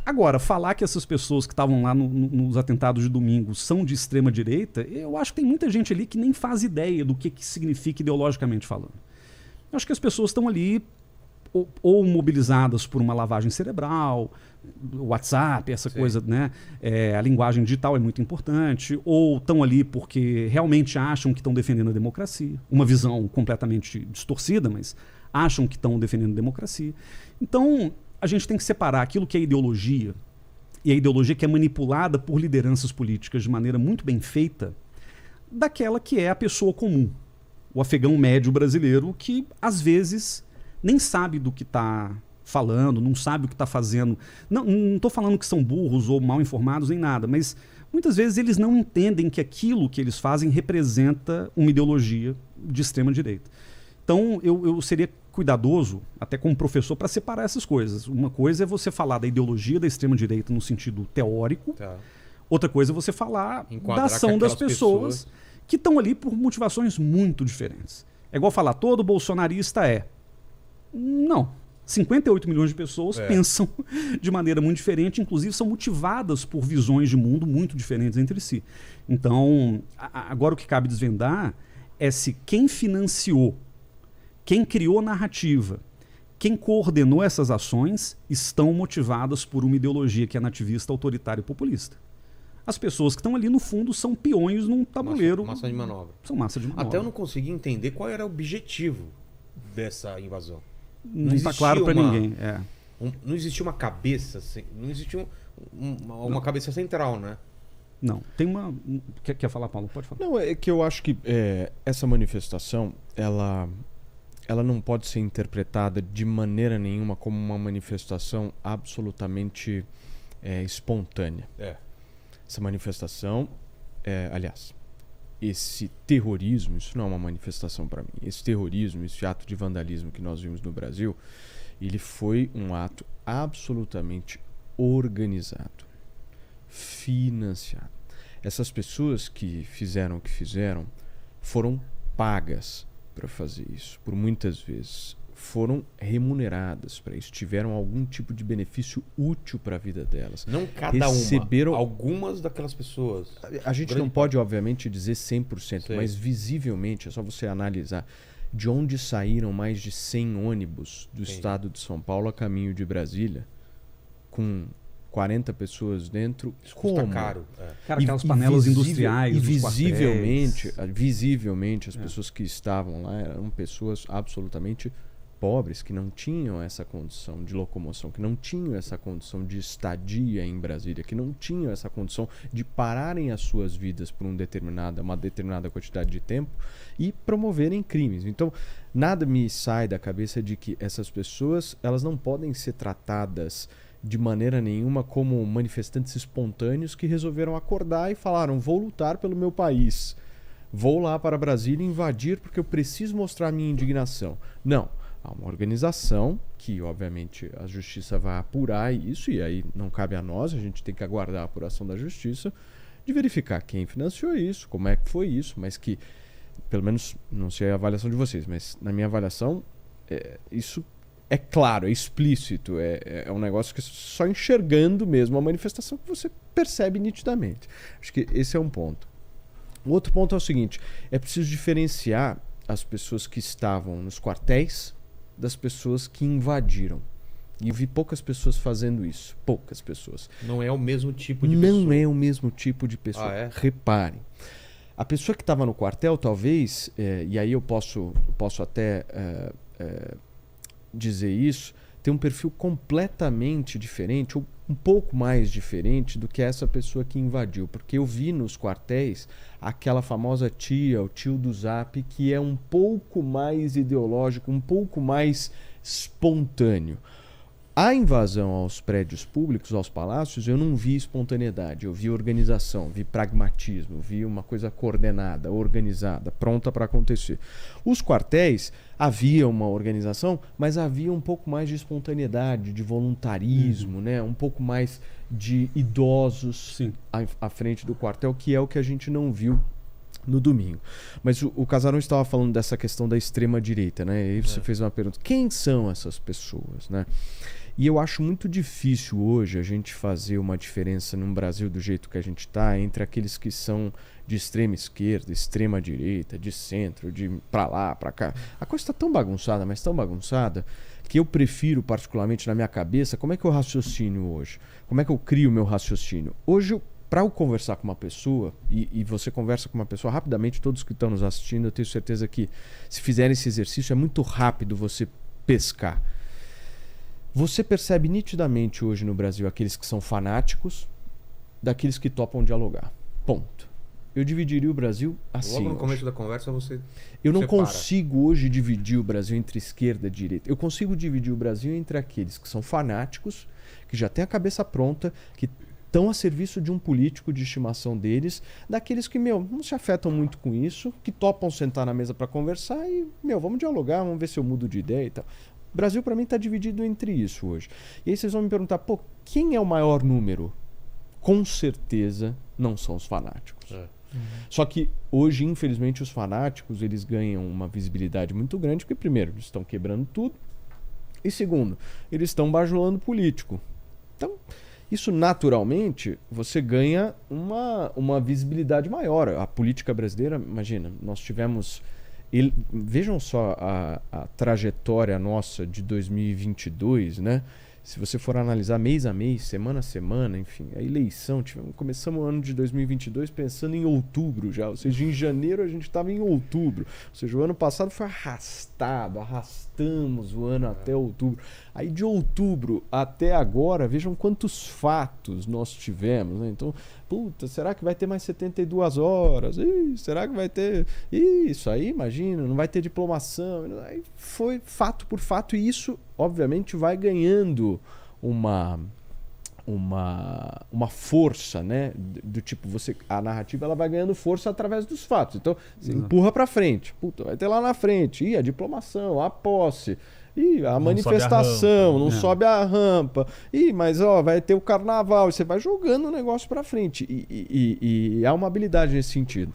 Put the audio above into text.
Agora, falar que essas pessoas que estavam lá nos atentados de domingo são de extrema direita, eu acho que tem muita gente ali que nem faz ideia do que significa ideologicamente falando. Eu acho que as pessoas estão ali ou mobilizadas por uma lavagem cerebral, WhatsApp, essa Sim. coisa, né? A linguagem digital é muito importante, ou estão ali porque realmente acham que estão defendendo a democracia. Uma visão completamente distorcida, mas acham que estão defendendo a democracia. Então, a gente tem que separar aquilo que é ideologia, e a ideologia que é manipulada por lideranças políticas de maneira muito bem feita, daquela que é a pessoa comum, o afegão médio brasileiro, que às vezes nem sabe do que está falando, não sabe o que está fazendo. Não estou falando que são burros ou mal informados nem nada, mas muitas vezes eles não entendem que aquilo que eles fazem representa uma ideologia de extrema direita. Então eu seria cuidadoso, até como professor, para separar essas coisas. Uma coisa é você falar da ideologia da extrema direita no sentido teórico, Tá. outra coisa é você falar Enquadrar da ação com das aquelas pessoas que estão ali por motivações muito diferentes. É igual falar, todo bolsonarista é. Não. 58 milhões de pessoas pensam de maneira muito diferente, inclusive são motivadas por visões de mundo muito diferentes entre si. Então, agora o que cabe desvendar é se quem financiou, quem criou narrativa, quem coordenou essas ações estão motivadas por uma ideologia que é nativista, autoritária e populista. As pessoas que estão ali, no fundo, são peões num tabuleiro. Massa de manobra. São massa de manobra. Até eu não consegui entender qual era o objetivo dessa invasão. Não está claro para ninguém. Não existia uma cabeça, não existia uma cabeça central, né? Não. Tem uma... Quer falar, Paulo? Pode falar. Não, é que eu acho que essa manifestação, ela não pode ser interpretada de maneira nenhuma como uma manifestação absolutamente espontânea. Essa manifestação, aliás, esse terrorismo, isso não é uma manifestação para mim. Esse terrorismo, esse ato de vandalismo que nós vimos no Brasil, ele foi um ato absolutamente organizado, financiado. Essas pessoas que fizeram o que fizeram foram pagas para fazer isso, por muitas vezes. Foram remuneradas para isso, tiveram algum tipo de benefício útil para a vida delas. Não cada uma, algumas daquelas pessoas. A gente não pode, obviamente, dizer 100%, Sei. mas visivelmente, é só você analisar de onde saíram mais de 100 ônibus do estado de São Paulo a caminho de Brasília, com 40 pessoas dentro. Isso custa caro. Cara, aquelas panelas industriais. E visivelmente as pessoas que estavam lá eram pessoas absolutamente pobres, que não tinham essa condição de locomoção, que não tinham essa condição de estadia em Brasília, que não tinham essa condição de pararem as suas vidas por uma determinada quantidade de tempo e promoverem crimes. Então, nada me sai da cabeça de que essas pessoas, elas não podem ser tratadas de maneira nenhuma como manifestantes espontâneos que resolveram acordar e falaram: vou lutar pelo meu país, vou lá para Brasília invadir porque eu preciso mostrar minha indignação. Não. Há uma organização que, obviamente, a justiça vai apurar isso, e aí não cabe a nós, a gente tem que aguardar a apuração da justiça, de verificar quem financiou isso, como é que foi isso, mas que, pelo menos, não sei a avaliação de vocês, mas na minha avaliação, isso é claro, é explícito, é um negócio que só enxergando mesmo a manifestação que você percebe nitidamente. Acho que esse é um ponto. O outro ponto é o seguinte: é preciso diferenciar as pessoas que estavam nos quartéis das pessoas que invadiram. E eu vi poucas pessoas fazendo isso. Poucas pessoas. Não é o mesmo tipo de pessoa. Não é o mesmo tipo de pessoa. Reparem. A pessoa que estava no quartel, talvez, e aí eu posso até dizer isso, tem um perfil completamente diferente, ou um pouco mais diferente do que essa pessoa que invadiu. Porque eu vi nos quartéis aquela famosa tia, o tio do Zap, que é um pouco mais ideológico, um pouco mais espontâneo. A invasão aos prédios públicos, aos palácios, eu não vi espontaneidade, eu vi organização, vi pragmatismo, vi uma coisa coordenada, organizada, pronta para acontecer. Os quartéis, havia uma organização, mas havia um pouco mais de espontaneidade, de voluntarismo, né? Um pouco mais de idosos à frente do quartel, que é o que a gente não viu no domingo. Mas o Casarão estava falando dessa questão da extrema-direita, né? E aí você fez uma pergunta: quem são essas pessoas, né? E eu acho muito difícil hoje a gente fazer uma diferença num Brasil do jeito que a gente está entre aqueles que são de extrema esquerda, extrema direita, de centro, de pra lá, pra cá. A coisa está tão bagunçada, mas tão bagunçada, que eu prefiro particularmente na minha cabeça, como é que eu raciocínio hoje? Como é que eu crio o meu raciocínio? Hoje, para eu conversar com uma pessoa, e você conversa com uma pessoa rapidamente, todos que estão nos assistindo, eu tenho certeza que se fizerem esse exercício é muito rápido você pescar. Você percebe nitidamente hoje no Brasil aqueles que são fanáticos daqueles que topam dialogar. Ponto. Eu dividiria o Brasil assim. Logo no começo da conversa você Eu não separa. consigo hoje dividir o Brasil entre esquerda e direita. Eu consigo dividir o Brasil entre aqueles que são fanáticos, que já têm a cabeça pronta, que estão a serviço de um político de estimação deles, daqueles que, não se afetam muito com isso, que topam sentar na mesa para conversar e, vamos dialogar, vamos ver se eu mudo de ideia e tal. O Brasil, para mim, está dividido entre isso hoje. E aí vocês vão me perguntar, quem é o maior número? Com certeza não são os fanáticos. Só que hoje, infelizmente, os fanáticos eles ganham uma visibilidade muito grande, porque primeiro, eles estão quebrando tudo, e segundo, eles estão bajulando político. Então, isso naturalmente, você ganha uma visibilidade maior. A política brasileira, imagina, nós tivemos... Vejam só a trajetória nossa de 2022, né? Se você for analisar mês a mês, semana a semana, enfim, a eleição, começamos o ano de 2022 pensando em outubro já, ou seja, em janeiro a gente estava em outubro, ou seja, o ano passado foi arrastamos o ano até outubro. Aí de outubro até agora, vejam quantos fatos nós tivemos, né? Então, será que vai ter mais 72 horas? Será que vai ter... Isso aí, imagina, não vai ter diplomação. Aí foi fato por fato e isso, obviamente, vai ganhando uma força, né? Do tipo, a narrativa ela vai ganhando força através dos fatos. Então, você empurra pra frente. Vai ter lá na frente. A diplomação, a posse... a manifestação, não sobe a rampa. Mas vai ter o carnaval. E você vai jogando o negócio pra frente. E há uma habilidade nesse sentido.